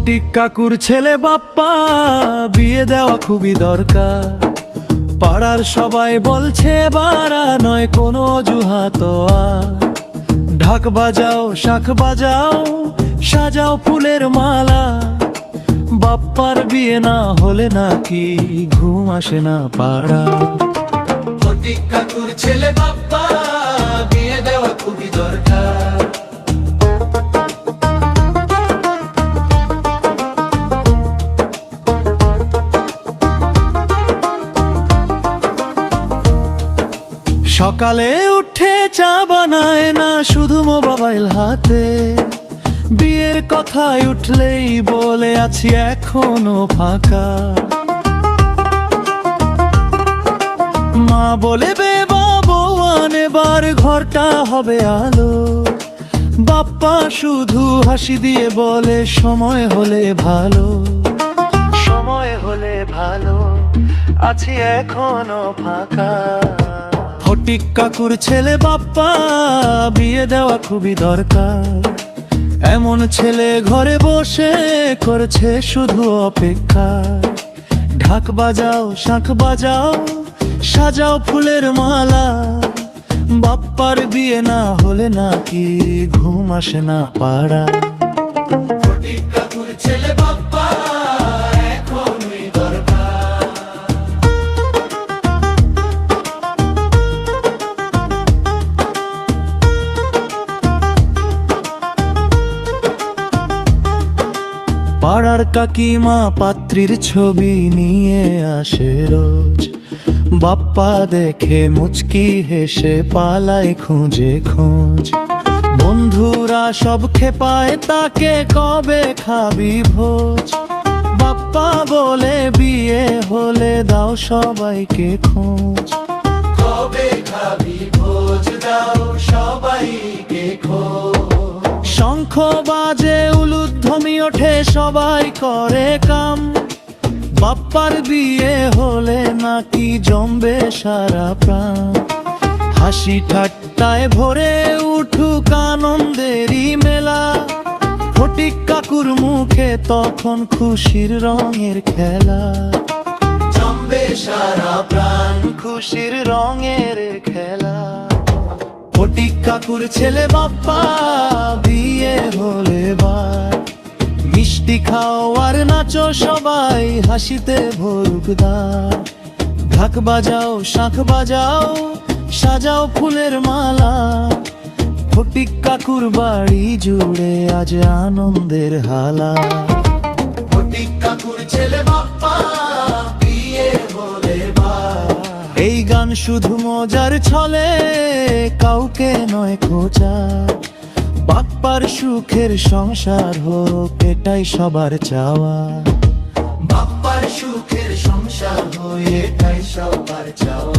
ফটিক কাকুর ছেলে বাপ্পা, বিয়ে দেওয়া খুবই দরকার। পাড়ার সবাই বলছে বারা নয় কোনো অজুহাত আর। ঢাক বাজাও, শাঁখ বাজাও, সাজাও ফুলের মালা। বাপ্পার বিয়ে না হলে নাকি ঘুম আসে না পাড়া। ফটিক কাকুর ছেলে বাপ্পা, বিয়ে দেওয়া খুবই দরকার। সকালে উঠে চা বানায় না শুধু মোবাইল হাতে। বিয়ের কথায় উঠলেই বলে আছি এখনো ফাঁকা। মা বলে বেবা বউয়ান এবার ঘরটা হবে আলো। বাপ্পা শুধু হাসি দিয়ে বলে সময় হলে ভালো, সময় হলে ভালো, আছি এখনো ফাঁকা। ফটিক কাকুর ছেলে বাপ্পা, বিয়ে দেওয়া খুবই দরকার। এমন ছেলে ঘরে বসে করছে শুধু অপেক্ষা। ঢাক বাজাও, শাঁখ বাজাও, সাজাও ফুলের মালা। বাপ্পার বিয়ে না হলে নাকি ঘুম আসে না পাড়া। ফটিক কাকুর ছেলে বাপ্পা, এখনই দরকার। পাড়ার কাকিমা পাত্রীর ছবি নিয়ে আসে রোজ। বাপ্পা দেখে মুচকি হেসে পালায় খুঁজে খোঁজ। বন্ধুরা সব খেপায় তাকে কবে খাবি ভোজ। বাপ্পা বলে বিয়ে হলে দাও সবাইকে খোঁজ। কবে খাবি ভোজ, দাও সবাইকে খোঁজ। শঙ্খ বাজে, উলুধ্বনি ওঠে, সবাই করে কাম। বাপ্পার বিয়ে হলে নাকি জমবে সারা প্রাণ। হাসি ঠাট্টায় ভরে উঠুক আনন্দেরই মেলা। ফটিক কাকুর মুখে তখন খুশির রঙের খেলা। জমবে সারা প্রাণ, খুশির রঙের খেলা। ফটিক কাকুর ছেলে বাপ্পা, বিয়ে হলে বার। মিষ্টি খাও আর নাচো সবাই, হাসিতে ভরুক দ্বার। ঢাক বাজাও, শাঁখ বাজাও, সাজাও ফুলের মালা। ফটিক কাকুর বাড়ি জুড়ে আজ আনন্দের হালা। ফটিক কাকুর ছেলে বাপ্পা, বিয়ে হলে বার। এই গান শুধু মজার ছলে, কাউকে নয় খোঁচা। বাপ্পার সুখের সংসার হোক, এটাই সবার চাওয়া। বাপ্পার সুখের সংসার হয়ে, এটাই সবার চাওয়া।